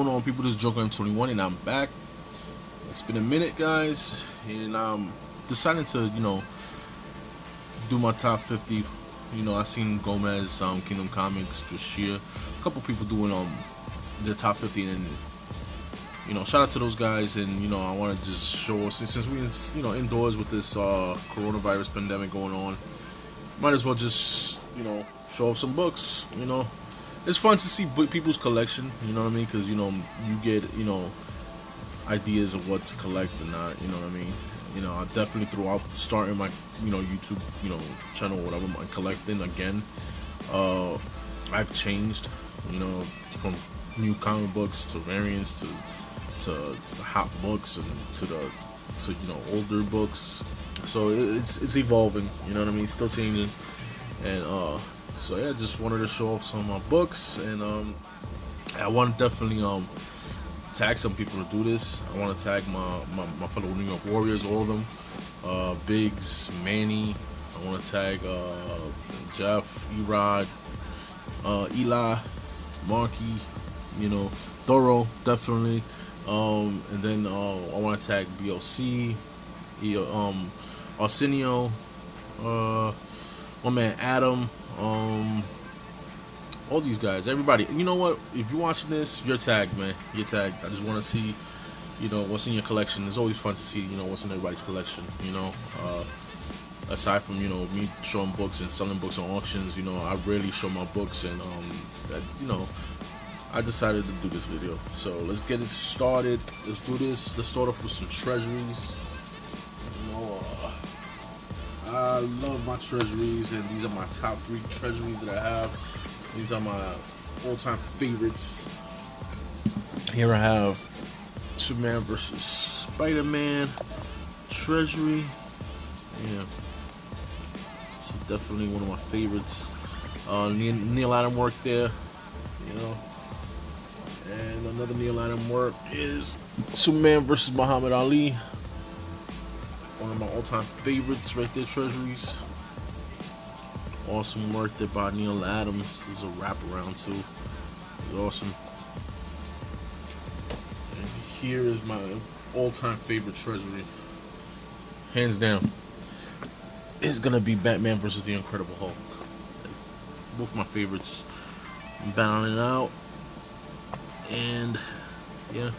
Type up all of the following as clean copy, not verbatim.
going on, people? This is Joker M21 and I'm back. It's been a minute, guys, and I'm deciding to, do my top 50. I seen Gomez, Kingdom Comics, Drashia, a couple people doing their top 50, and shout out to those guys. And I want to just show, since we indoors with this coronavirus pandemic going on, might as well just show off some books. It's fun to see people's collection, you know what I mean, because you get ideas of what to collect and not, you know what I mean. I definitely throughout starting my YouTube channel or whatever, my collecting again, I've changed, from new comic books to variants to hot books and to older books. So it's evolving, you know what I mean, still changing. And so yeah, just wanted to show off some of my books, and I want to definitely tag some people to do this. I want to tag my fellow New York Warriors, all of them, Biggs, Manny. I want to tag Jeff, Erod, Eli, Marky, Thorough, definitely. And then I want to tag BLC, Arsenio, my man Adam, all these guys, everybody. You know what? If you're watching this, you're tagged, man. You're tagged. I just want to see, what's in your collection. It's always fun to see, what's in everybody's collection. Aside from me showing books and selling books on auctions, I rarely show my books, and I decided to do this video. So let's get it started. Let's do this. Let's start off with some treasuries. I love my treasuries, and these are my top 3 treasuries that I have. These are my all-time favorites. Here I have Superman versus Spider-Man treasury. Yeah, so definitely one of my favorites. Neil Adam work there, and another Neil Adam work is Superman versus Muhammad Ali. One of my all-time favorites right there, treasuries. Awesome work there by Neil Adams. This is a wraparound too. It's awesome. And here is my all-time favorite treasury, hands down. It's gonna be Batman versus the Incredible Hulk. Both my favorites. I'm battling it out. And yeah,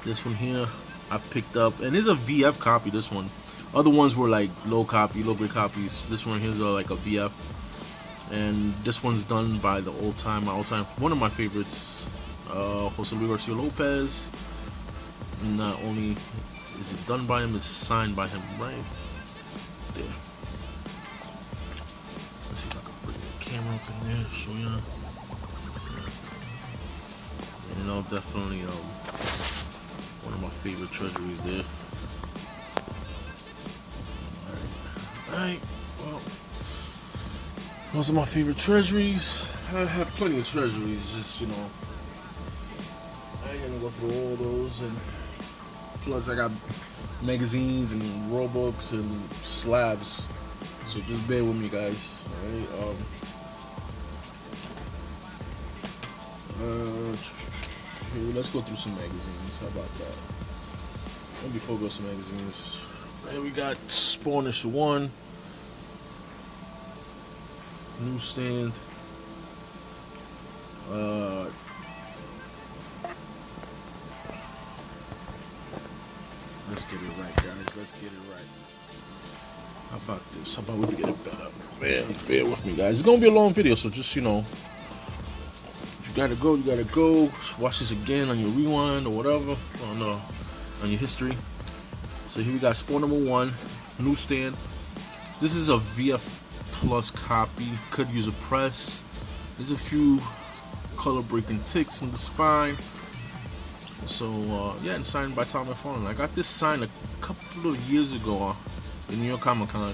this one here I picked up, and it's a VF copy. This one, other ones were like low grade copies. This one here's like a VF, and this one's done by the my all-time one of my favorites, Jose Luis Garcia Lopez. And not only is it done by him, it's signed by him right there. Let's see if I can bring the camera up in there, show ya. And I'll definitely one of my favorite treasuries there. Alright, well, those are my favorite treasuries. I have plenty of treasuries, just, I ain't gonna go through all those, and plus I got magazines and rule books and slabs, so just bear with me, guys. Alright, let's go through some magazines. How about that? And before we go to some magazines, and we got Spawn issue 1, newsstand. Let's get it right, guys. Let's get it right. How about this? How about we get it better? Man, bear with me, guys. It's gonna be a long video, so just if you gotta go, you gotta go. Watch this again on your rewind or whatever. I don't know, on your history. So here we got Spawn number 1, newsstand. This is a VF Plus copy. Could use a press. There's a few color breaking ticks in the spine. So yeah, and signed by Tom McFarlane. I got this signed a couple of years ago in New York Comic Con.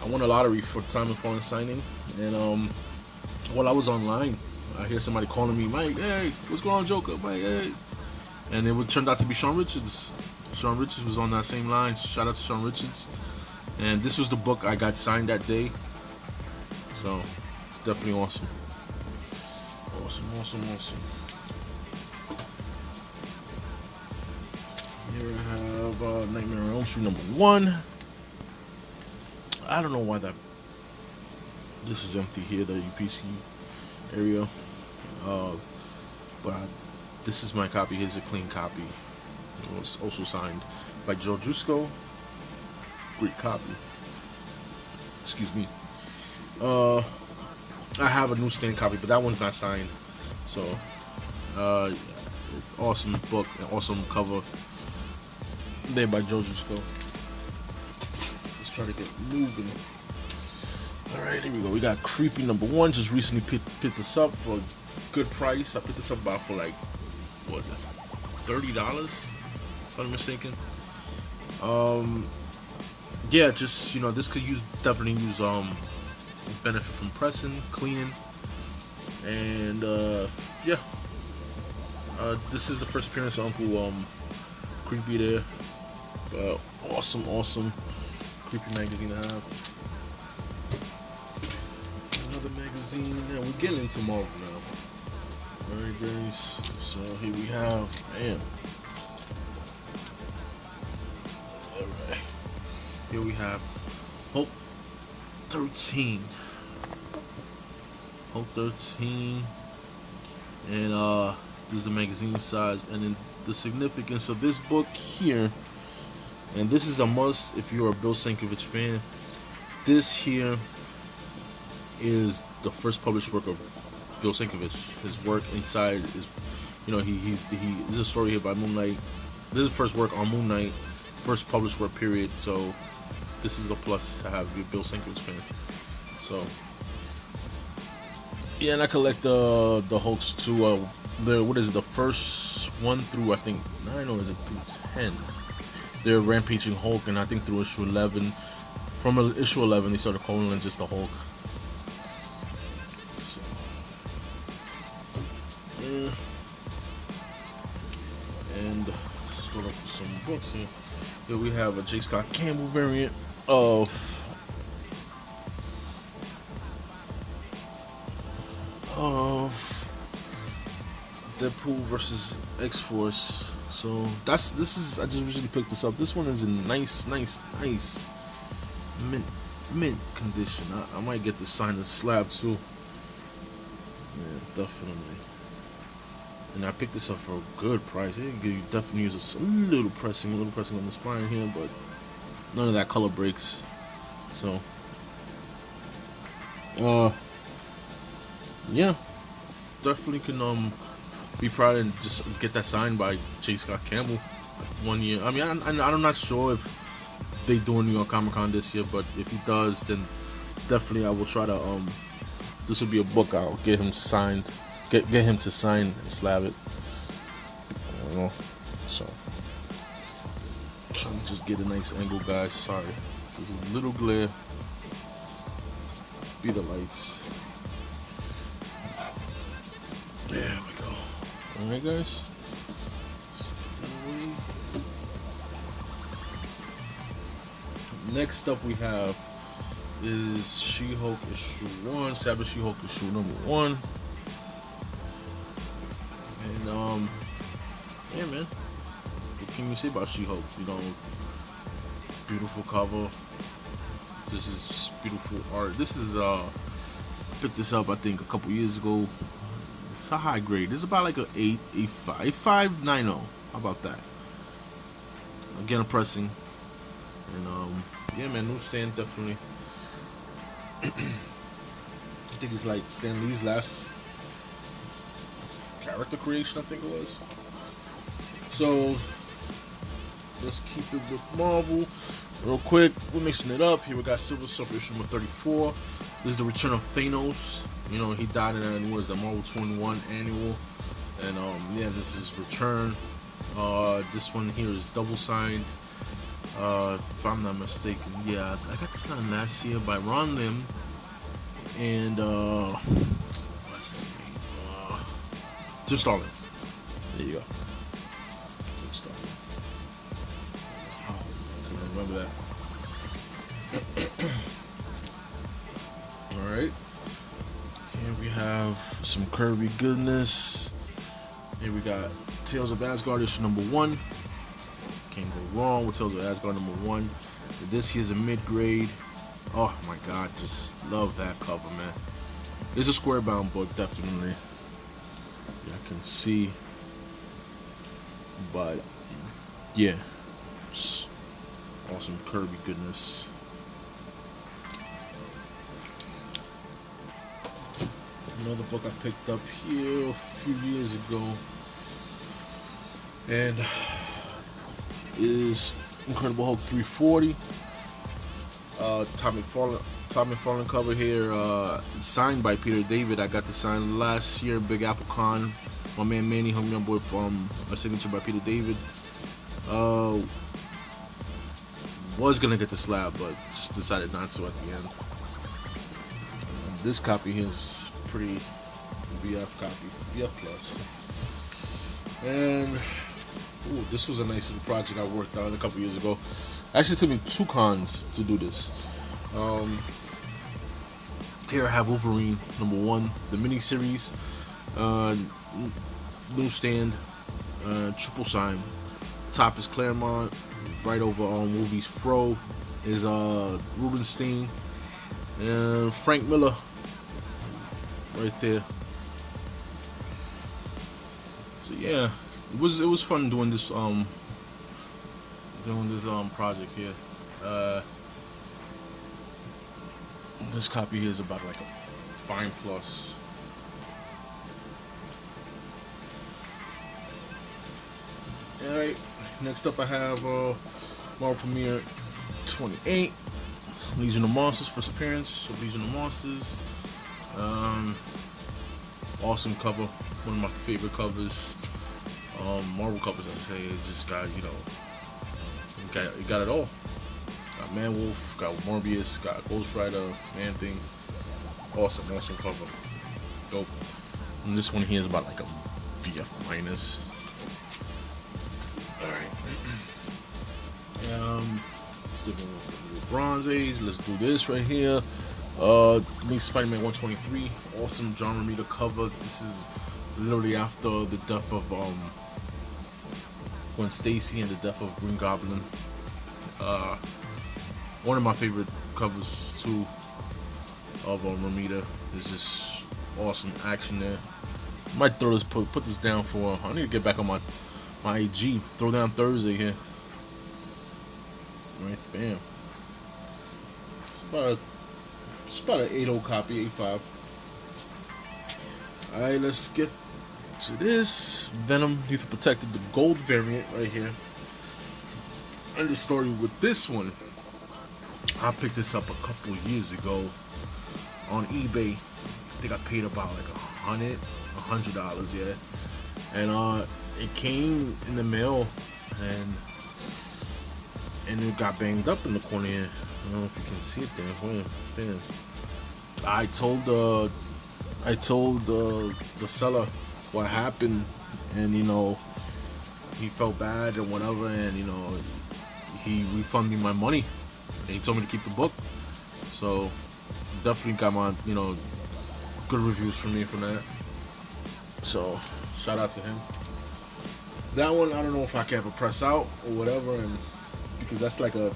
I won a lottery for Tom McFarlane signing, and while I was online, I hear somebody calling me, Mike, hey, what's going on, Joker? Mike, hey. And it turned out to be Sean Richards. Sean Richards was on that same line. Shout out to Sean Richards. And this was the book I got signed that day. So, definitely awesome. Awesome. of Nightmare on Elm Street #1. I don't know why this is empty here, the UPC area. But this is my copy. Here's a clean copy. It was also signed by Joe Drusco. Great copy. Excuse me. I have a newsstand copy, but that one's not signed. So, awesome book, awesome cover. There by Joe Drusco. Let's try to get moving. Alright, here we go. We got Creepy #1. Just recently picked this up for a good price. I picked this up about for like, what was it, $30? If I'm mistaken. Yeah, just, you know, this could definitely use benefit from pressing, cleaning, and yeah. This is the first appearance of Uncle Creepy there. Awesome Creepy magazine to have. Another magazine. Yeah, we're getting into Marvel now. Alright guys, so here we have, bam. Alright. Here we have Hulk 13. Hulk 13. And this is the magazine size, and then the significance of this book here, and this is a must if you're a Bill Sienkiewicz fan. This here is the first published work of Bill Sienkiewicz. His work inside is, you know, there's a story here by Moon Knight. This is the first work on Moon Knight, first published work period. So this is a plus to have your Bill Sienkiewicz fan. So yeah, and I collect the Hulks too. What is it? The first 1 through, I think 9, or is it through 10? They're Rampaging Hulk, and I think through issue 11. From issue 11, they started calling it just the Hulk. So, yeah. And start off with some books here. Here we have a J. Scott Campbell variant of Deadpool versus X-Force. So I just recently picked this up. This one is in nice mint condition. I might get this signed and slab too. Yeah, definitely. And I picked this up for a good price. You definitely use a little pressing on the spine here, but none of that color breaks. So yeah, definitely can be proud and just get that signed by J. Scott Campbell. 1 year. I mean, I'm not sure if they do a New York Comic Con this year, but if he does, then definitely I will try to this will be a book I'll get him signed, get him to sign and slab it. I don't know. So trying to just get a nice angle, guys. Sorry, there's a little glare. Be the lights. There we go. Alright guys. Next up we have is She-Hulk issue 1, Savage She-Hulk issue #1. And yeah man, what can you say about She-Hulk? You know, beautiful cover. This is just beautiful art. This is I picked this up I think a couple years ago. It's a high grade. It's about like a 5.90. How about that? Again, a pressing. And yeah man, newsstand definitely. I think it's like Stan Lee's last character creation, I think it was. So let's keep it with Marvel real quick. We're mixing it up. Here we got Silver Surfer issue #34. This is the return of Thanos. You know, he died in that, and it was the Marvel 21 annual. And yeah, this is return. This one here is double signed. If I'm not mistaken, yeah, I got this signed last year by Ron Lim and what's his name? Jim Starlin. There you go. Jim Starlin. Oh, I couldn't remember that. All right. Here we have some Kirby goodness. Here we got Tales of Asgard issue #1. Can't go wrong. What tells of Asgard #1. This here's a mid-grade. Oh my god, just love that cover, man. It's a square bound book, definitely. Yeah, I can see. But yeah, just awesome Kirby goodness. Another book I picked up here a few years ago, and is Incredible Hulk 340. Tom McFarlane cover here. It's signed by Peter David. I got the sign last year, Big Apple Con. My man Manny hung me on board from a signature by Peter David. Was gonna get the slab, but just decided not to at the end. This copy here is pretty VF copy, VF plus. And ooh, this was a nice little project I worked on a couple years ago. Actually, it took me 2 cons to do this. Here I have Wolverine #1, the mini series, newsstand, triple sign. Top is Claremont. Right over on movies Fro is Rubenstein and Frank Miller. Right there. So yeah, it was fun doing this project here. This copy here is about like a fine plus. Alright, next up I have Marvel Premiere 28, Legion of Monsters, first appearance of Legion of Monsters. Awesome cover, one of my favorite covers. Marvel covers, I say. It just got, you know, it got it all. Got Man-Wolf, got Morbius, got Ghost Rider, Man-Thing. Awesome cover. Dope. And this one here is about like a VF minus. Alright. Sticking with the Bronze Age. Let's do this right here. Meet Spider-Man 123. Awesome John Romita cover. This is literally after the death of Gwen Stacy and the death of Green Goblin. One of my favorite covers too of Romita. It's just awesome action there. Might throw this put this down for. I need to get back on my IG. Throw down Thursday here. Right, bam. It's about an 8.0 copy, 8.5. Alright, let's get to this. Venom, Lethal Protected, the gold variant right here. And the story with this one, I picked this up a couple years ago on eBay. I think I paid about like $100, yeah. And it came in the mail, and it got banged up in the corner here. I don't know if you can see it there. Man. I told the seller what happened, and you know, he felt bad or whatever, and you know, he refunded me my money, and he told me to keep the book. So definitely got my, you know, good reviews from me from that. So shout out to him. That one, I don't know if I can ever press out or whatever, and because that's like a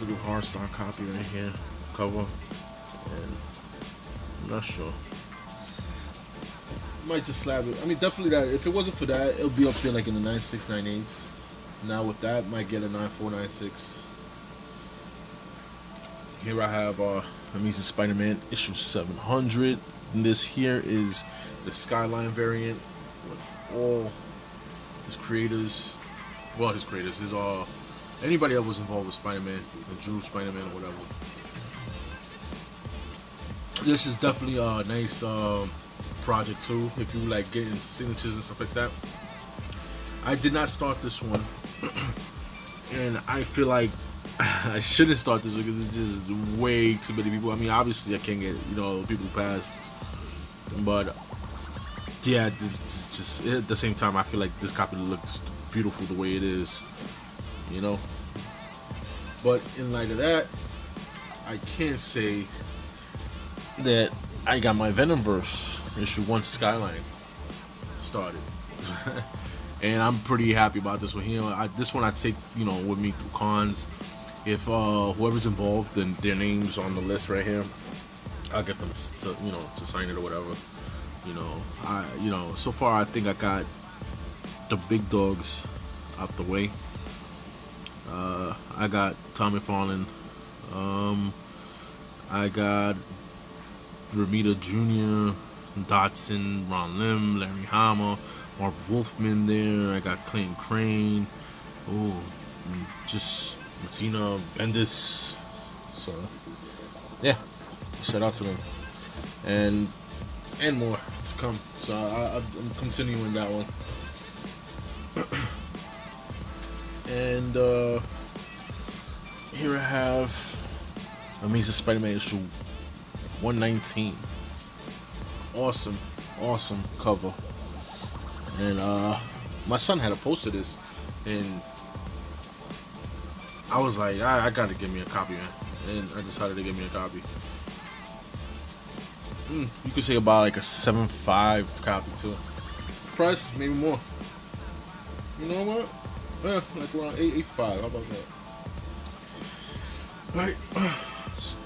little hard stock copy right here, cover, and I'm not sure. Might just slab it. I mean, definitely that. If it wasn't for that, it'll be up there like in the 9.6, 9.8. Now with that, might get a 9.4, 9.6. Here I have Amazing Spider-Man issue 700. And this here is the Skyline variant with all his creators. Well, his creators, his anybody that was involved with Spider-Man, or drew Spider-Man or whatever. This is definitely a nice project too, if you like getting into signatures and stuff like that. I did not start this one, and I feel like I shouldn't start this one because it's just way too many people. I mean, obviously I can't get, you know, people past, but yeah, this just at the same time I feel like this copy looks beautiful the way it is, you know. But in light of that, I can't say that I got my Venomverse issue 1 Skyline started. and I'm pretty happy about this one here. This one I take, you know, with me through cons. If whoever's involved and their names on the list right here, I'll get them to, you know, to sign it or whatever. You know, so far I think I got the big dogs out the way. I got Tommy McFarlane. I got Ramita Jr., Dotson, Ron Lim, Larry Hama, Marv Wolfman there. I got Clayton Crane. Oh, just Martina Bendis. So, yeah, shout out to them. And more to come. So I'm continuing that one. And here I have Amazing Spider-Man issue 119. Awesome cover. And my son had a poster of this, and I was like, I gotta give me a copy, man. And I decided to give me a copy. You could say about like a 7.5 copy too. Price maybe more. You know what? Yeah, like around 8.5. How about that? Right. Let's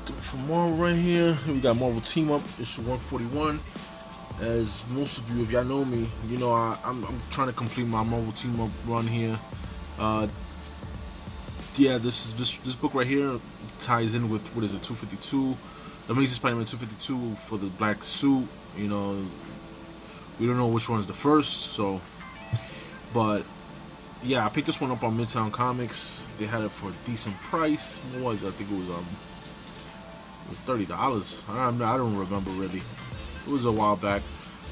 do it for more right here. We got Marvel Team Up issue 141. As most of you, if y'all know me, you know I'm trying to complete my Marvel Team Up run here. Yeah, this book right here ties in with, what is it, 252. The Amazing Spider-Man 252 for the black suit. You know, we don't know which one is the first, so, but yeah, I picked this one up on Midtown Comics. They had it for a decent price. What was it? I think it was $30. I don't remember really. It was a while back.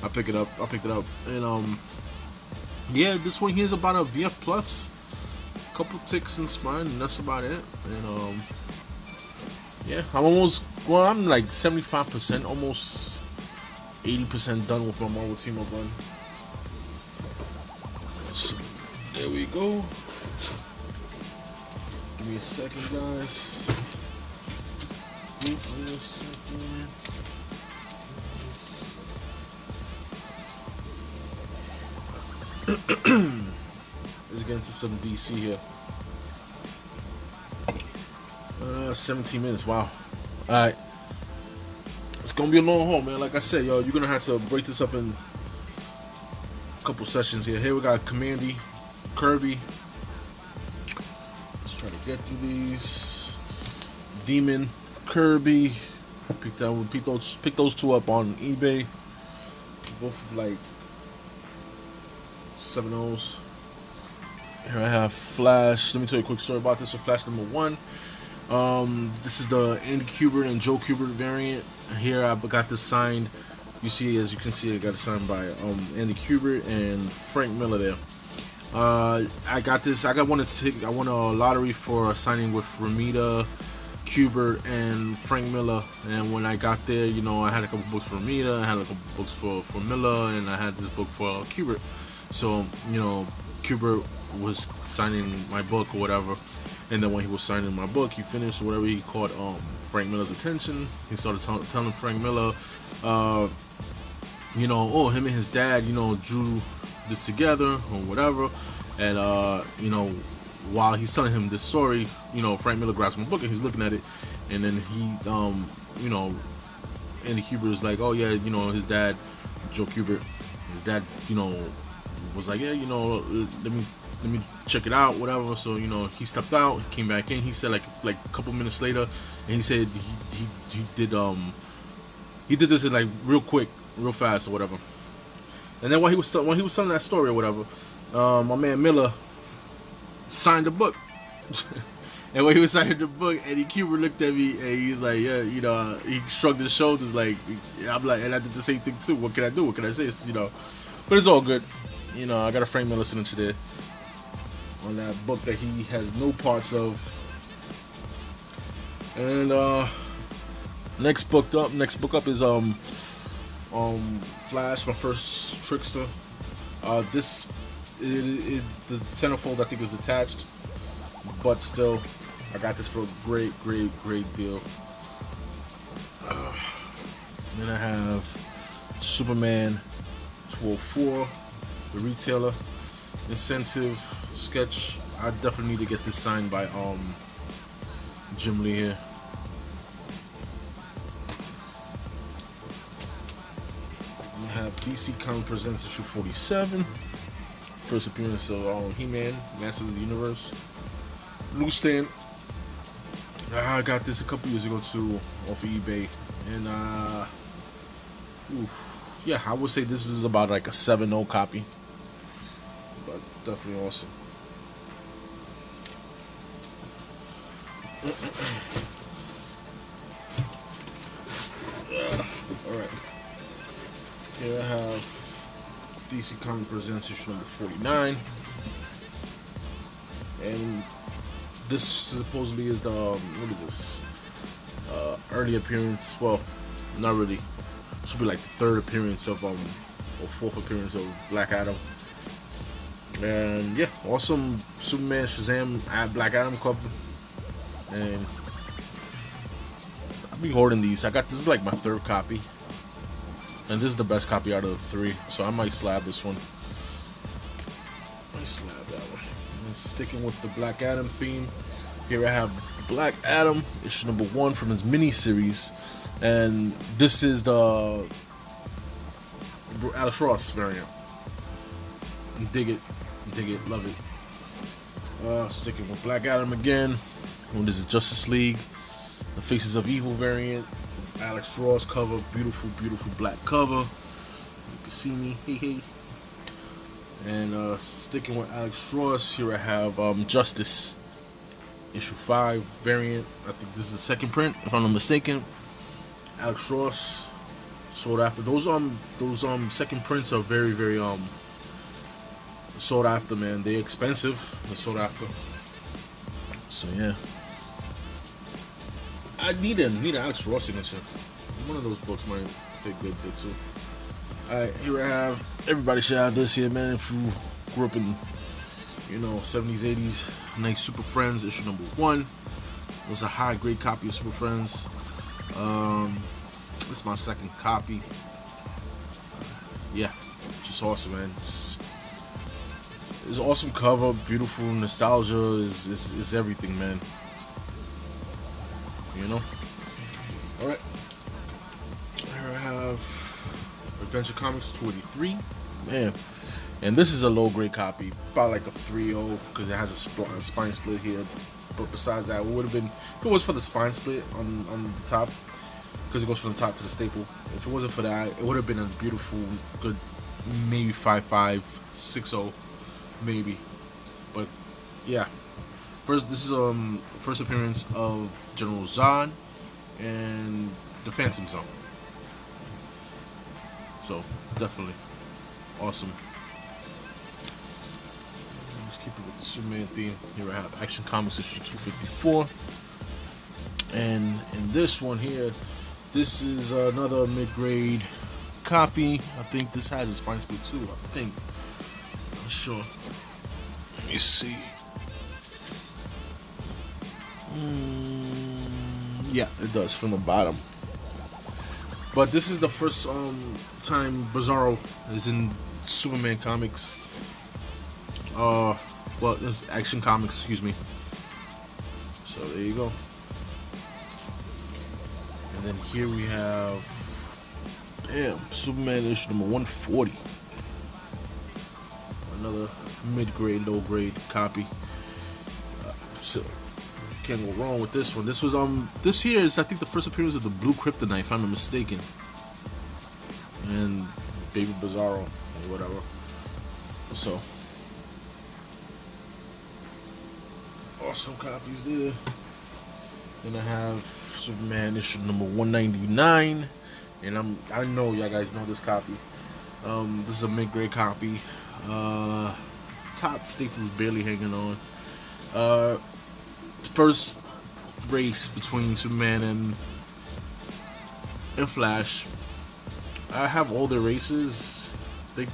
I picked it up, and yeah, this one here is about a VF plus. Couple ticks and spine, and that's about it. And yeah, I'm like 75%, almost 80% done with my Marvel Team Up run. So, there we go. Give me a second, guys. Give me a second. Let's get into some DC here. 17 minutes, wow. Alright. It's gonna be a long haul, man. Like I said, yo, you're gonna have to break this up in a couple sessions here. Here we got Commandy, Kirby. Let's try to get through these. Demon, Kirby. Pick those two up on eBay. Both like 7.0s. Here I have Flash. Let me tell you a quick story about this. So Flash number 1. This is the Andy Kubert and Joe Kubert variant. Here I got this signed. You see, as you can see, I got it signed by Andy Kubert and Frank Miller there. I got this. I won a lottery for a signing with Ramita, Kubert, and Frank Miller. And when I got there, you know, I had a couple books for Ramita, I had a couple books for Miller, and I had this book for Kubert. So, you know, Kubert was signing my book or whatever, and then when he was signing my book, he finished whatever, he caught Frank Miller's attention. He started telling Frank Miller, you know, oh, him and his dad, you know, drew this together or whatever. And you know, while he's telling him this story, you know, Frank Miller grabs my book and he's looking at it, and then he you know, Andy Kubert is like, oh yeah, you know, his dad, Joe Kubert, his dad, you know, was like, yeah, you know, let me check it out, whatever. So, you know, he stepped out, he came back in. He said like a couple minutes later, and he said he did this in like real quick, real fast or whatever. And then when he was telling that story or whatever, my man Miller signed the book. And when he was signing the book, Eddie Kubert looked at me and he's like, yeah, you know, he shrugged his shoulders like, I'm like, and I did the same thing too. What can I do? What can I say? It's, you know, but it's all good. You know, I got a Frank Miller signature there on that book that he has no parts of. And next book up is Flash, my first Trickster. The centerfold I think is detached, but still, I got this for a great deal. Then I have Superman 204, the retailer. incentive sketch. I definitely need to get this signed by Jim Lee here. We have DC Comics Presents issue 47. First appearance of He-Man, Masters of the Universe. Newsstand. I got this a couple years ago too off of eBay, and yeah, I would say this is about like a 7.0 copy, but definitely awesome. Alright, here I have DC Comics Presents issue number 49, and this supposedly is the what is this? Early appearance. Well, not really. Should be like the third appearance of or fourth appearance of Black Adam. And yeah, awesome Superman Shazam Black Adam cover. And I'll be hoarding these. This is like my third copy, and this is the best copy out of the three. So I might slab this one. And sticking with the Black Adam theme, here I have Black Adam issue number 1 from his mini series, and this is the Alex Ross variant. Dig it, love it. Sticking with Black Adam again. This is Justice League, the Faces of Evil variant. Alex Ross cover, beautiful black cover. You can see me, hey. And sticking with Alex Ross, here I have Justice issue 5 variant. I think this is the second print, if I'm not mistaken. Alex Ross, sought after. Those second prints are very sought after, man. They're expensive. They're sought after. So yeah, I need an Alex Ross signature. One of those books might fit good there too. Alright, here I have, everybody shout out this here, man. If you grew up in, 70s, 80s, nice Super Friends issue number 1. It was a high grade copy of Super Friends. This is my second copy. Yeah, just awesome, man. It's an awesome cover, beautiful nostalgia is everything, man. Alright. Here I have Adventure Comics 283. Man. And this is a low grade copy, about like a 3.0, because it has a spine split here. But besides that, it would have been, if it was for the spine split on the top, because it goes from the top to the staple. If it wasn't for that, it would have been a beautiful, good, maybe 5.5, 6.0, maybe. But yeah, this is first appearance of General Zod and the Phantom Zone. So definitely awesome. Let's keep it with the Superman theme. Here I have Action Comics issue 254, and in this one here, this is another mid-grade copy. I think this has a spine split too. I think. I'm not sure. Let me see. Yeah, it does from the bottom. But this is the first time Bizarro is in Superman comics. Well, it's Action Comics, excuse me. So there you go. And then here we have, Superman issue number 140. Another mid-grade, low-grade copy. So can't go wrong with this one. This was this here is, I think, the first appearance of the Blue Kryptonite, if I'm not mistaken. And Baby Bizarro or whatever. So awesome copies there. Then I have Superman issue number 199, and I know y'all guys know this copy. This is a mid-grade copy. Top staples barely hanging on. First race between Superman and Flash. I have all the races. I think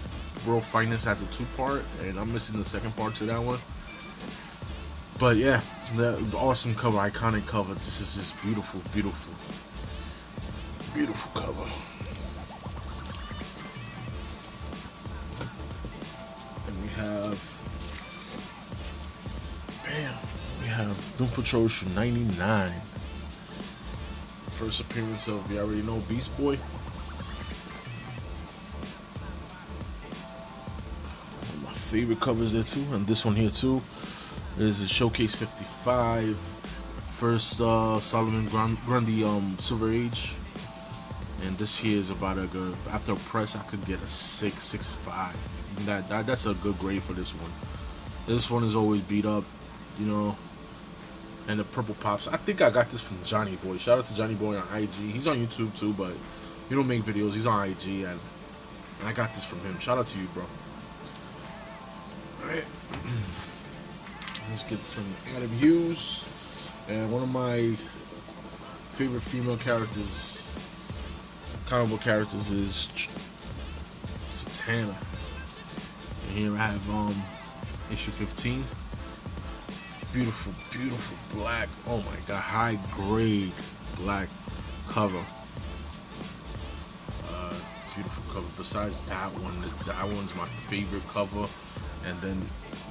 World Finest has a 2-part, and I'm missing the second part to that one. But yeah, the awesome cover, iconic cover. This is just beautiful cover. And we have Damn, we have Doom Patrol issue 99. First appearance of, you already know, Beast Boy. One of my favorite covers there too, and this one here too. There's a Showcase 55. First Solomon Grundy Silver Age. And this here is about a good, after a press I could get a 6.65. That's a good grade for this one. This one is always beat up, you know. And the purple pops. I think I got this from Johnny Boy. Shout out to Johnny Boy on IG. He's on YouTube too, but he don't make videos. He's on IG, and I got this from him. Shout out to you, bro. Alright. Let's get some Adam Hughes. And one of my favorite female characters, comic book characters, is Satana. And here I have issue 15. Beautiful, beautiful black. Oh my god, high grade black cover. Beautiful cover. Besides that one's my favorite cover. And then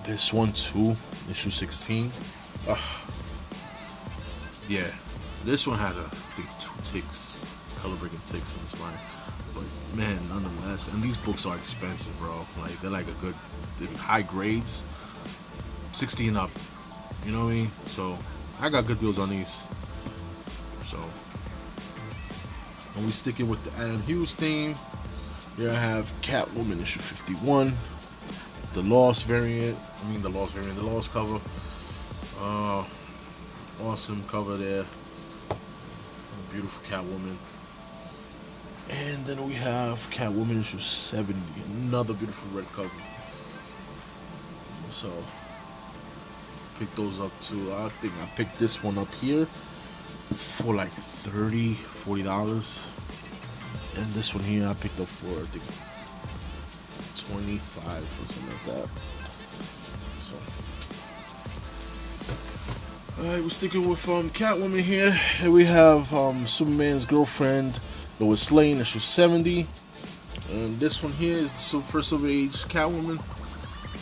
this one too, issue 16. Yeah, this one has, I think, 2 ticks, color breaking ticks in the spine. But man, nonetheless, and these books are expensive, bro. Like, they're like they're high grades, 16 up. You know what I mean? So I got good deals on these. So, and we sticking with the Adam Hughes theme. Here I have Catwoman issue 51, the Lost variant. The Lost cover. Awesome cover there. Beautiful Catwoman. And then we have Catwoman issue 70, another beautiful red cover. So pick those up too. I think I picked this one up here for like $30-$40, and this one here I picked up for, I think, $25 or something like that. So alright, we're sticking with Catwoman here. Here we have Superman's girlfriend, Lois Lane, issue 70. And this one here is the first Silver Age Catwoman.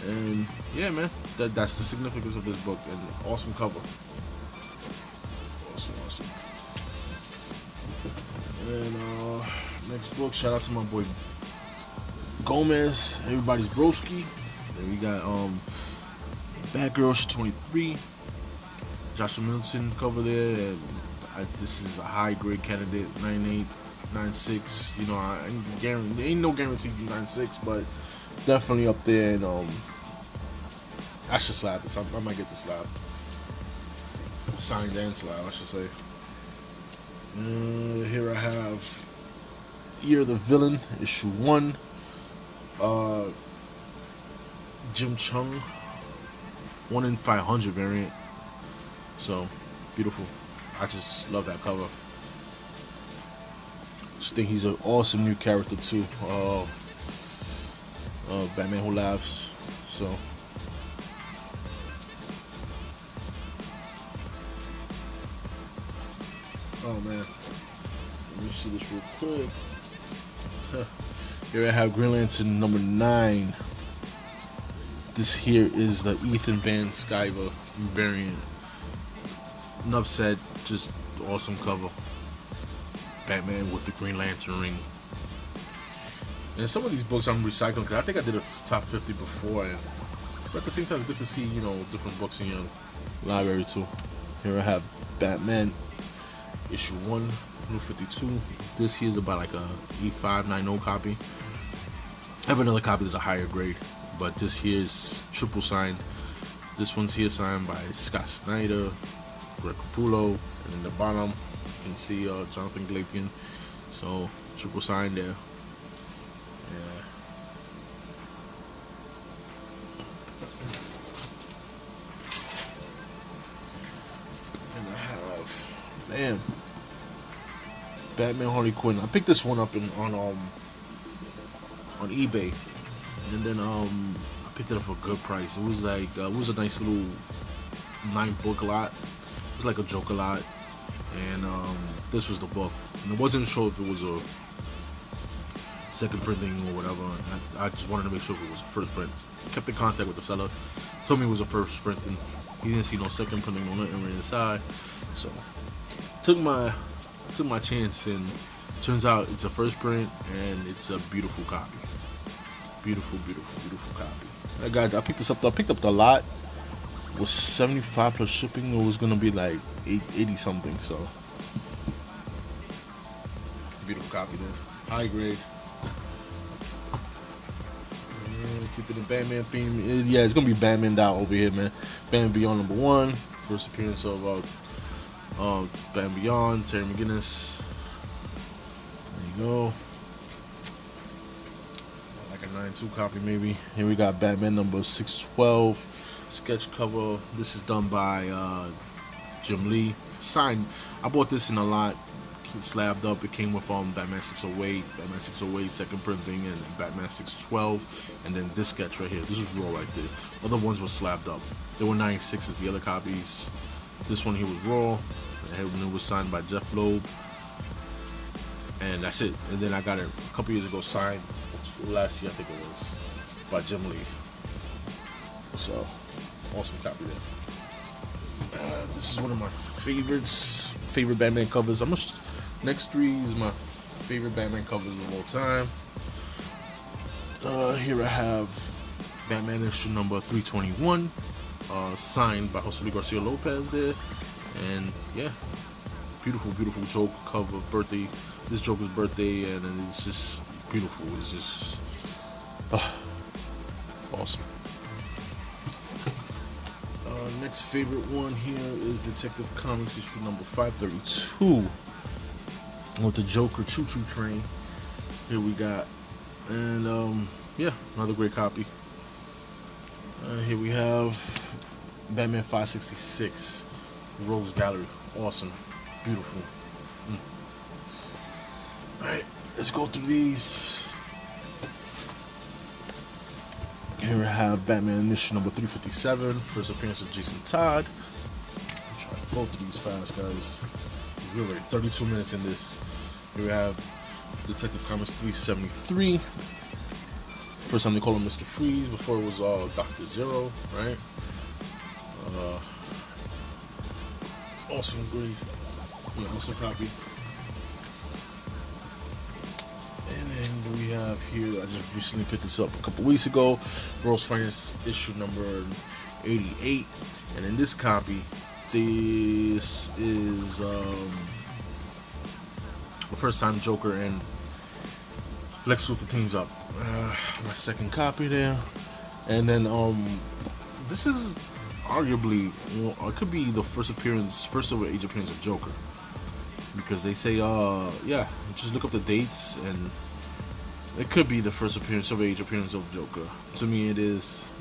And yeah, man, that's the significance of this book. And awesome cover. Awesome. And next book, shout out to my boy Gomez, everybody's broski. Then we got Batgirl issue 23. Joshua Middleton cover there, and this is a high grade candidate, 98, 96. You know, there ain't no guarantee 96, but definitely up there. And I should slab this. I might get the slab, signed and slab, I should say. Here I have Year of the Villain issue 1. Jim Chung, 1 in 500 variant. So beautiful. I just love that cover. Just think he's an awesome new character too. Batman Who Laughs. So oh man, let me see this real quick. Here I have Green Lantern number 9. This here is the Ethan Van Sciver variant. Enough said, just awesome cover. Batman with the Green Lantern ring. And some of these books I'm recycling because I think I did a top 50 before. But at the same time, it's good to see, you know, different books in your library too. Here I have Batman issue 1, new 52. This here is about like a E590 copy. I have another copy that's a higher grade, but this here is triple signed. This one's here signed by Scott Snyder, Greg Capullo, and in the bottom you can see Jonathan Glapion. So triple signed there. Yeah. And I have, man, Batman Harley Quinn. I picked this one up on eBay, and then I picked it up for a good price. It was like it was a nice little 9-book lot. It was like a Joker lot, and this was the book. And I wasn't sure if it was a second printing or whatever. I just wanted to make sure if it was a first print. Kept in contact with the seller. Told me it was a first printing. He didn't see no second printing, no nothing right inside. So took my chance, and turns out it's a first print, and it's a beautiful copy. Beautiful copy. I picked this up. I picked up the lot. It was 75 plus shipping. It was gonna be like 80 something. So beautiful copy there. High grade. Keeping the Batman theme. Yeah, it's gonna be Batman out over here, man. Batman Beyond #1. First appearance of Batman Beyond. Terry McGinnis. There you go. Like a 9/2 copy maybe. Here we got Batman number 612. Sketch cover. This is done by Jim Lee. Signed. I bought this in a lot. Slabbed up. It came with Batman 608, Batman 608 second printing, and Batman 612, and then this sketch right here. This is raw right there. Other ones were slabbed up. There were 96s, the other copies. This one here was raw. It was signed by Jeff Loeb, and that's it. And then I got it a couple years ago, signed last year, I think it was, by Jim Lee. So awesome copy there. This is one of my favorite Batman covers. Next 3 is my favorite Batman covers of all time. Here I have Batman issue number 321, signed by Jose Garcia Lopez there, and yeah, beautiful Joker cover, birthday. This Joker's birthday, and it's just beautiful. It's just awesome. Next favorite one here is Detective Comics issue number 532 with the Joker Choo Choo Train. Here we got, and yeah, another great copy. Here we have Batman 566 Rose Gallery. Awesome, beautiful. Alright, let's go through these. Here we have Batman issue number 357, first appearance of Jason Todd. I'm trying to go through these fast, guys. We're already 32 minutes in this. Here we have Detective Comics 373. First time they call him Mr. Freeze. Before it was Dr. Zero, right? Awesome, great. Yeah, awesome copy. And then we have here, I just recently picked this up a couple weeks ago, World's Finest issue number 88. And in this copy, this is the first time Joker and Lex Luthor teams up. My second copy there. And then this is arguably, it could be the first Silver Age appearance of Joker. Because they say, yeah, just look up the dates, and it could be the first Silver Age appearance of Joker. To me, it is.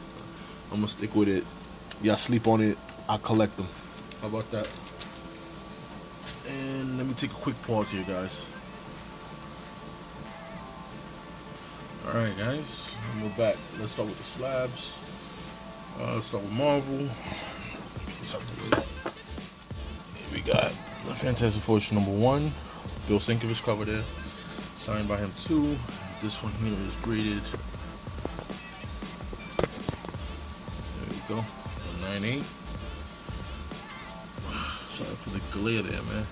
I'm gonna stick with it. Y'all sleep on it, I'll collect them. How about that? And let me take a quick pause here, guys. Alright, guys, and we're back. Let's start with the slabs. Let's start with Marvel. Get this out the way. Here we got the Fantastic Four issue number 1. Bill Sienkiewicz cover there. Signed by him too. This one here is graded. There we go. 9/8. Sorry for the glare there, man.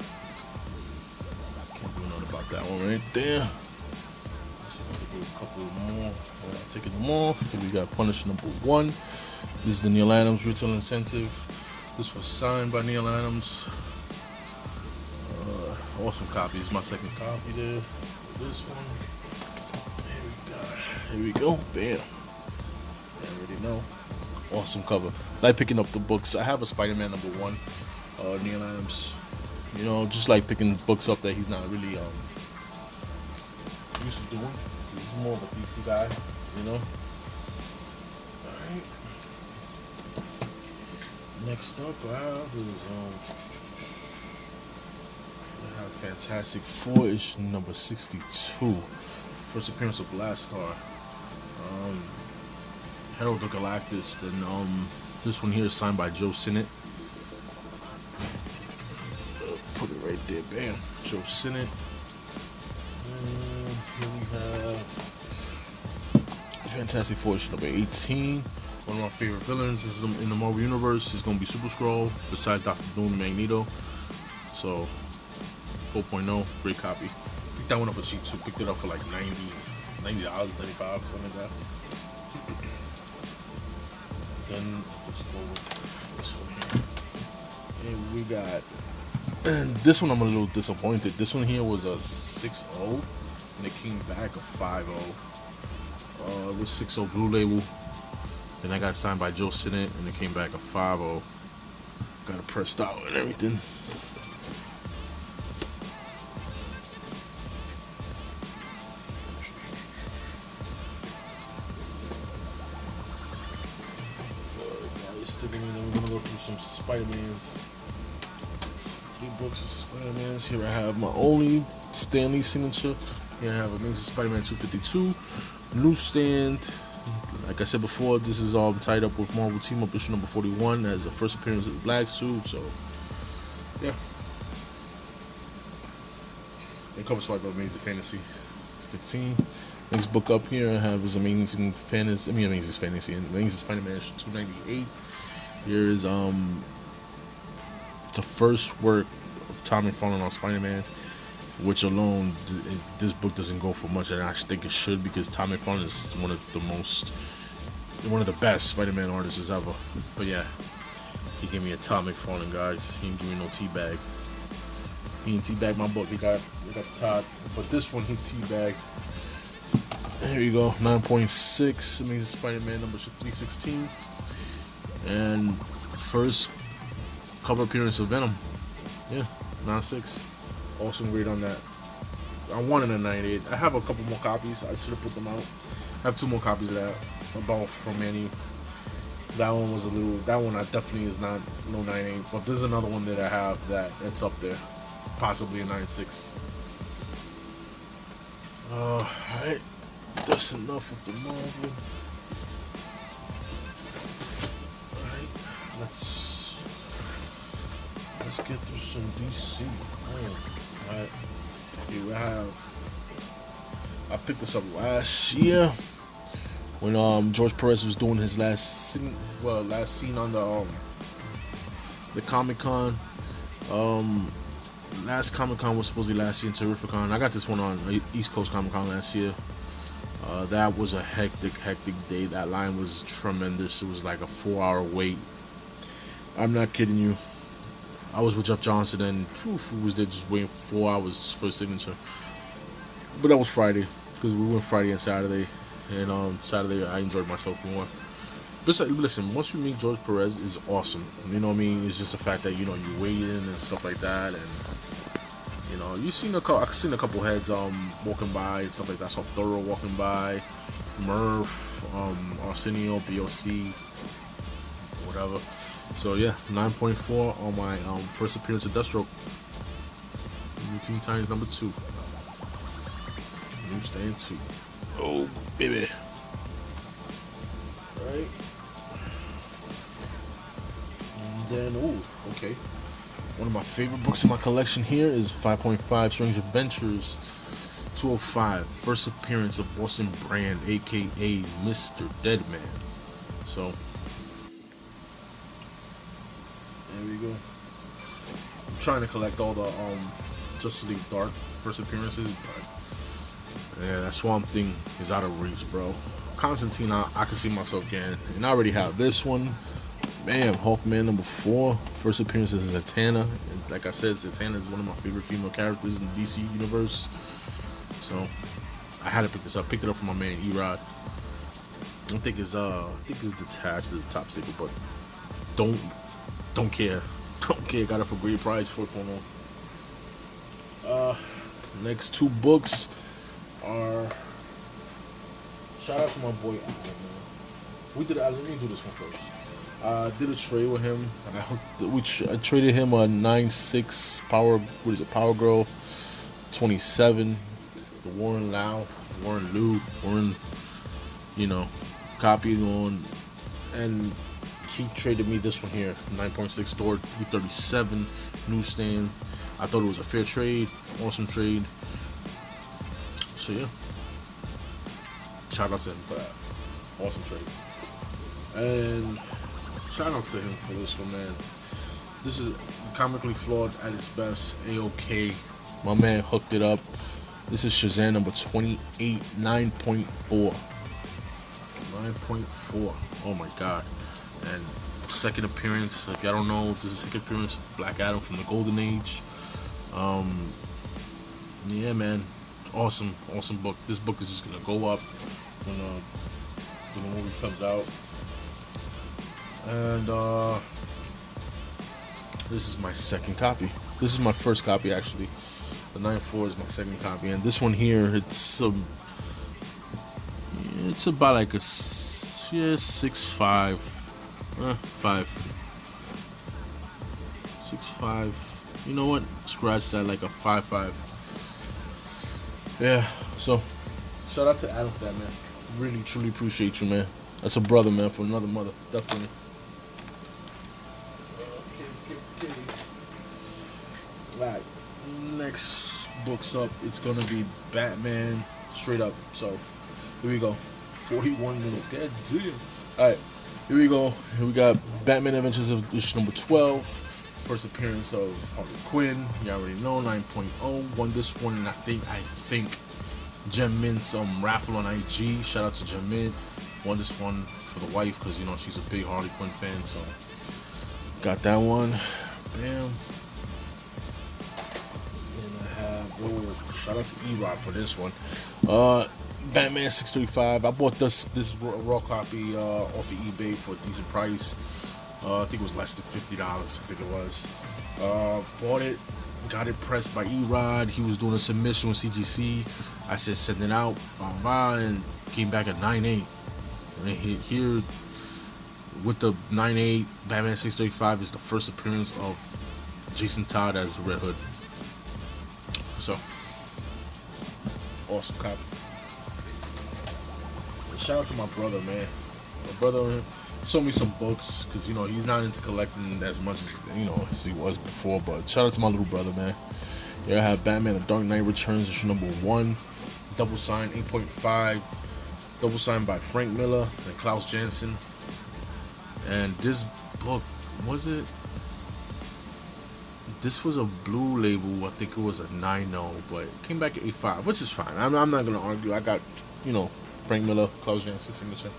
Can't do nothing about that one right there. Do a couple more without taking them off. Here we got Punisher number 1. This is the Neil Adams retail incentive. This was signed by Neil Adams. Awesome copy. It's my second copy there. This one. Here we go. Bam. I already know. Awesome cover. Like picking up the books. I have a Spider-Man number 1. Neil Adams. You know, just like picking books up that he's not really used to doing. He's more of a DC guy, you know. Alright. Next up I have is I have Fantastic Four issue number 62. First appearance of Blastar. Herald of Galactus. Then this one here is signed by Joe Sinnott. Put it right there, bam. Joe Sinnott. And here we have Fantastic Four issue number 18. One of my favorite villains is in the Marvel Universe is gonna be Super Skrull, besides Dr. Doom and Magneto. So 4.0, great copy. Picked that one up for cheap too. Picked it up for like $90, $95, something like that. Then let's go with this one here. And we got, and this one I'm a little disappointed. This one here was a 6.0 and it came back a 5.0. It was 6.0 blue label. Then I got signed by Joe Sinnott and it came back a 5.0. Got it pressed out and everything. We're gonna go through some Spider-Mans. 3 books of Spider-Mans. Here I have my only Stan Lee signature. Here I have Amazing Spider-Man 252. Newsstand. Like I said before, this is all tied up with Marvel Team Up issue number 41 as the first appearance of the Black Suit. So, yeah. And cover swipe of Amazing Fantasy 15. Next book up here I have is Amazing Spider-Man 298. Here is the first work of Tom McFarlane on Spider-Man, which alone this book doesn't go for much, and I think it should, because Tom McFarlane is one of the best Spider-Man artists ever. But yeah, he gave me a Tom McFarlane, guys. He didn't give me no teabag. He didn't teabag my book. He got the top, but this one he teabagged. Here you go, 9.6 Amazing Spider-Man number 316. And first cover appearance of Venom. Yeah, 9.6. Awesome grade on that. I wanted a 98. I have a couple more copies. I should have put them out. I have 2 more copies of that. About from Manny. That one was a little. That one I definitely is not no 98. But there's another one that I have that's up there, possibly a 9.6. Alright. That's enough of the Marvel. Alright, let's get through some DC. Alright, here we have. I picked this up last year when George Perez was doing his last scene on the Comic-Con. Last Comic-Con was supposed to be last year in Terrificon. I got this one on East Coast Comic-Con last year. That was a hectic day. That line was tremendous. It was like a 4-hour wait. I'm not kidding you. I was with Jeff Johnson and we was there just waiting 4 hours for a signature. But that was Friday, because we went Friday and Saturday. And Saturday I enjoyed myself more. But listen, once you meet George Perez, it's awesome. You know what I mean? It's just the fact that, you know, you waiting and stuff like that. And you know, I've seen a couple heads walking by and stuff like that. I saw Thorough walking by, Murph, Arsenio, BOC, whatever. So yeah, 9.4 on my first appearance of Deathstroke. New Teen Titans number 2. Newsstand 2. Oh baby. Alright. And then okay. One of my favorite books in my collection here is 5.5 Strange Adventures 205. First appearance of Boston Brand, aka Mr. Deadman. So there we go. I'm trying to collect all the Justice League Dark first appearances, but yeah, that Swamp Thing is out of reach, bro. Constantine, I can see myself getting, and I already have this one. Bam, Hawkman number 4. First appearance is Zatanna. And like I said, Zatanna is one of my favorite female characters in the DC universe. So I had to pick this up. Picked it up from my man E-Rod. I think it's detached to the top sticker, but don't care. Don't care. Got it for great price, 4.0. Next 2 books are. Shout out to my boy Apple, man. Let me do this one first. I did a trade with him. I traded him a 9.6 Power. What is it? Power Girl 27. The Warren Lu, you know, copy on, and he traded me this one here, 9.6 Thor 337 newsstand. I thought it was a fair trade, awesome trade. So yeah, shout out to him for that, awesome trade. And shout out to him for this one, man. This is comically flawed at its best. A-OK. My man hooked it up. This is Shazam number 28, 9.4. 9.4. Oh my god. And second appearance, if y'all don't know, this is the second appearance of Black Adam from the Golden Age. Yeah, man. Awesome book. This book is just gonna go up when the movie comes out. And this is my second copy. This is my first copy, actually. The 9.4 is my second copy, and this one here, it's about like a 6.5, 6.5. You know what? Scratch that, like a 5.5. Yeah. So, shout out to Adam for that, man. Really, truly appreciate you, man. That's a brother, man, for another mother, definitely. Right. Next book's up. It's gonna be Batman, straight up. So here we go. 41 minutes. God damn. All right. Here we go. Here we got Batman Adventures of issue number 12. First appearance of Harley Quinn. You already know. 9.0. Won this one, and I think Jem Mint's raffle on IG. Shout out to Jem Mint. Won this one for the wife because, you know, she's a big Harley Quinn fan. So got that one. Bam. Shout out to E-Rod for this one. Batman 635. I bought this raw copy off of eBay for a decent price. I think it was less than $50. I think it was. Bought it, got it pressed by E-Rod. He was doing a submission with CGC. I said send it out, and came back at 9.8. And here with the 9.8, Batman 635 is the first appearance of Jason Todd as Red Hood. So, awesome copy. And shout out to my brother, man. My brother sold me some books because, you know, he's not into collecting as much as, you know, as he was before. But shout out to my little brother, man. Here I have Batman: The Dark Knight Returns, issue number 1, double signed 8.5, double signed by Frank Miller and Klaus Janson. And this book, this was a blue label. I think it was a 9.0, but it came back at 8.5, which is fine. I'm not gonna argue. I got, you know, Frank Miller, Klaus Janson signature.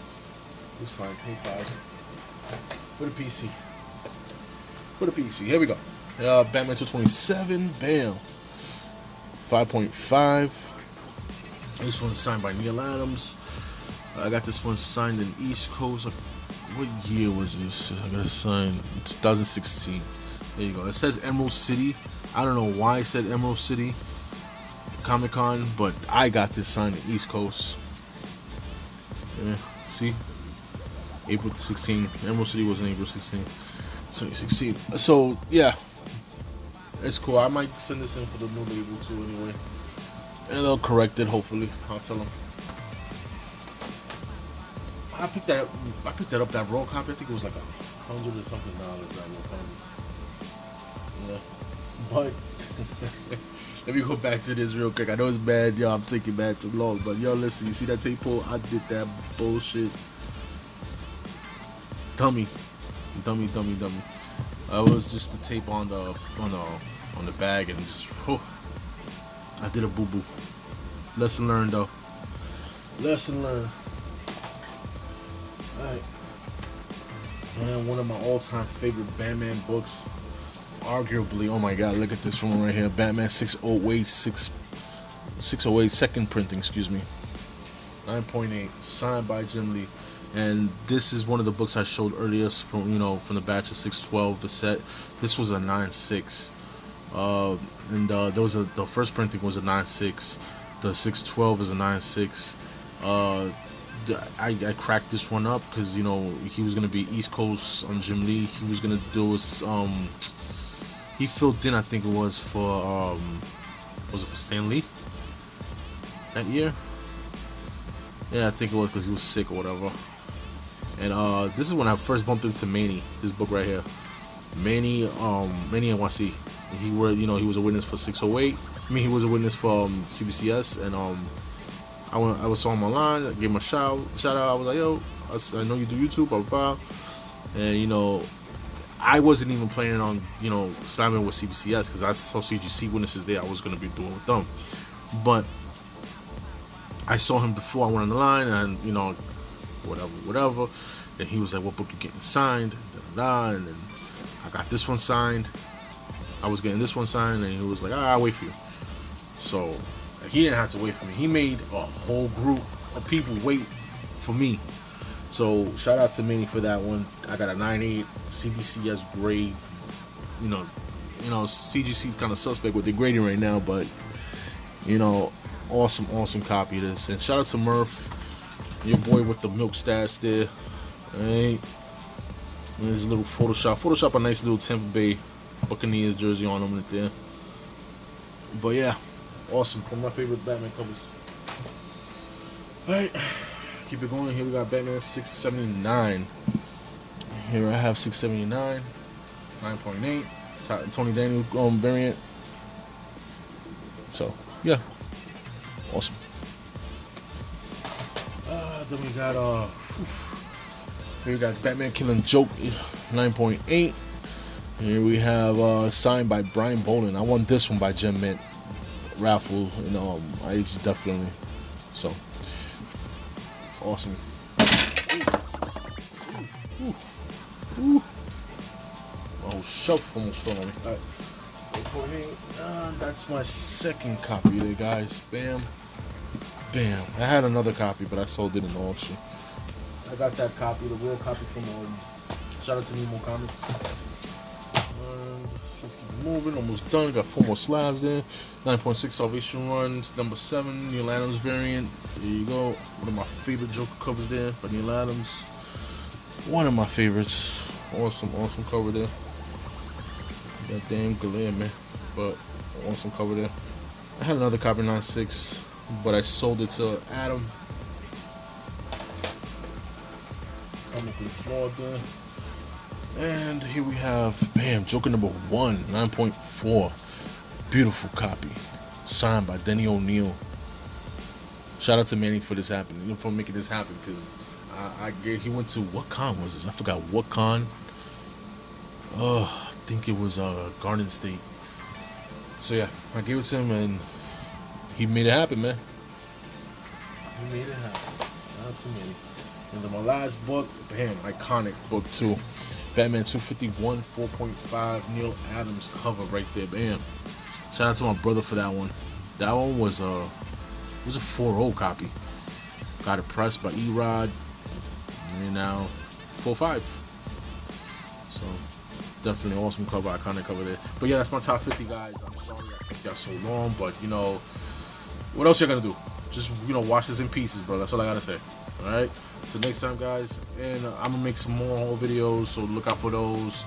It's fine. 8.5 for the PC. For the PC. Here we go. Batman 227. Bam. 5.5. This one's signed by Neil Adams. I got this one signed in East Coast. What year was this? I got it signed 2016. There you go. It says Emerald City. I don't know why it said Emerald City Comic Con, but I got this signed in East Coast. Yeah, see? April 16. Emerald City was in April 16, 2016. So, yeah. It's cool. I might send this in for the new label too anyway. And they'll correct it, hopefully. I'll tell them. I picked that up, that raw copy. I think it was like $100 or something that raw copy. Yeah. But let me go back to this real quick. I know it's bad, yo. I'm taking back too long, but yo, listen. You see that tape pull? I did that bullshit. Dummy. It was just the tape on the bag, and just I did a boo boo. Lesson learned, though. Lesson learned. Alright. Man, one of my all-time favorite Batman books. Arguably, oh my god, look at this one right here. Batman 608, 608, second printing, excuse me. 9.8, signed by Jim Lee. And this is one of the books I showed earlier from the batch of 612, the set. This was a 9.6. The first printing was a 9.6. The 612 is a 9.6. I cracked this one up because, you know, he was gonna be East Coast on Jim Lee. He was gonna do his he filled in, I think it was for Stan Lee that year? Yeah, I think it was because he was sick or whatever. And this is when I first bumped into Manny. This book right here, Manny NYC. He was a witness for 608. I mean, he was a witness for CBCS, and I saw him online. I gave him a shout out. I was like, yo, I know you do YouTube, blah blah blah. And you know, I wasn't even planning on, you know, slamming with CBCS because I saw CGC witnesses there. I was gonna be doing with them, but I saw him before I went on the line, and you know, whatever. And he was like, "What book you getting signed?" And then I got this one signed. I was getting this one signed, and he was like, "I'll wait for you." So he didn't have to wait for me. He made a whole group of people wait for me. So shout out to Manny for that one. I got a 9.8 CBCS grade. You know, CGC kind of suspect with the grading right now, but you know, awesome copy of this. And shout out to Murph, your boy with the milk stats there. Alright, there's a little Photoshop a nice little Tampa Bay Buccaneers jersey on him right there. But yeah, awesome. One of my favorite Batman covers. Alright, keep it going. Here we got Batman 679. Here I have 679, 9.8, Tony Daniel variant. So yeah, awesome. Then we got here we got Batman Killing Joke 9.8. Here we have signed by Brian Bolin. I won this one by Gem Mint raffle, you know, IG definitely. So awesome. Ooh. My whole shelf almost fell on me. Alright. That's my second copy there, guys. Bam. I had another copy, but I sold it in the auction. I got that copy, the real copy from shout out to Nemo Comics. Let's keep moving. Almost done. Got 4 more slabs there. 9.6 Salvation Runs. Number 7 Neil Adams variant. There you go. One of my favorite Joker covers there by Neil Adams. One of my favorites. Awesome cover there. That damn glare, man. But awesome cover there. I had another copy 9.6, but I sold it to Adam. There. And here we have, bam, Joker number 1, 9.4. Beautiful copy. Signed by Denny O'Neil. Shout out to Manny for this happening, for making this happen, because he went to, what con was this? I forgot what con. I think it was Garden State. So yeah, I gave it to him and he made it happen, man. He made it happen. Shout out to Manny. And then my last book, bam, iconic book too. Batman 251, 4.5, Neil Adams cover right there, bam. Shout out to my brother for that one. That one was a 4.0 copy. Got it pressed by E-Rod, and now 4.5. So definitely awesome cover, iconic cover there. But yeah, that's my top 50, guys. I'm sorry I kept y'all so long, but you know, what else you gonna do? Just, you know, watch this in pieces, bro. That's all I gotta say. All right. Till next time, guys. And I'm gonna make some more haul videos, so look out for those.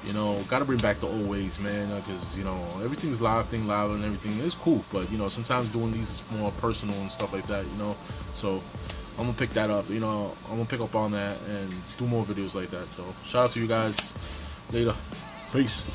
You know, gotta bring back the old ways, man, because you know everything's live and everything is cool. But you know, sometimes doing these is more personal and stuff like that. You know, so I'm gonna pick that up. You know, I'm gonna pick up on that and do more videos like that. So shout out to you guys. Later. Peace.